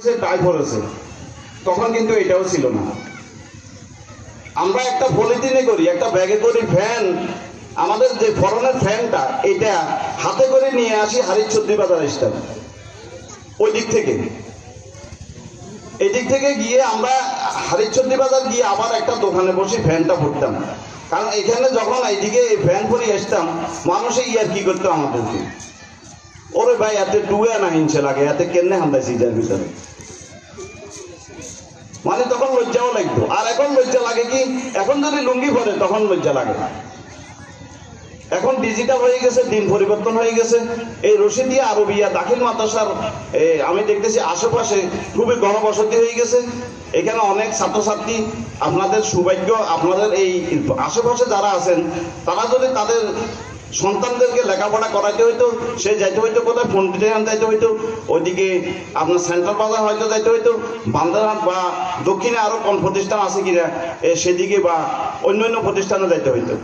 টাই পড়েছে, তখন কিন্তু এটাও ছিল না। আমরা একটা পলিথিনে করি, একটা ব্যাগে করি ফ্যান, আমাদের যে ফরেনের ফ্যানটা এটা হাতে করে নিয়ে আসি হারিচৌধুরী বাজার স্ট্যান্ড, ওই দিক থেকে এই দিক থেকে গিয়ে আমরা হারিচৌধুরী বাজার গিয়ে আবার একটা দোকানে বসে ফ্যানটা পড়তাম। কারণ এখানে যখন এইদিকে এই ফ্যান পরে আসতাম, মানুষে ইয়ার কি করতো আমাদেরকে, ওরে ভাই এতে ডুয়ে না হিংসে লাগে, এতে কেনে হান্দাইছি যার ভিতরে, মানে তখন লজ্জাও লাগতো। আর এখন লজ্জা লাগে কি, এখন যদি লুঙ্গি পরে তখন লজ্জা লাগে। এখন ডিজিটাল হয়ে গেছে, দিন পরিবর্তন হয়ে গেছে। এই রশিদিয়া আরবিয়া দাখিল মাদ্রাসার আমি দেখতেছি আশেপাশে খুবই ঘনবসতি হয়ে গেছে। এখানে অনেক ছাত্রছাত্রী, আপনাদের সৌভাগ্য, আপনাদের এই আশেপাশে যারা আছেন তারা যদি তাদের সন্তানদেরকে লেখাপড়া করাইতে হইতো, সে যাইতে হইতো কোথায়, ফোনটিহান যাইতে হইতো, ওইদিকে আপনার সেন্ট্রাল বাজার হয়তো যাইতে হইতো, বান্দারহাট বা দক্ষিণে আরো কোন প্রতিষ্ঠান আছে কিনা সেদিকে, বা অন্য অন্য প্রতিষ্ঠানে যাইতে হইতো।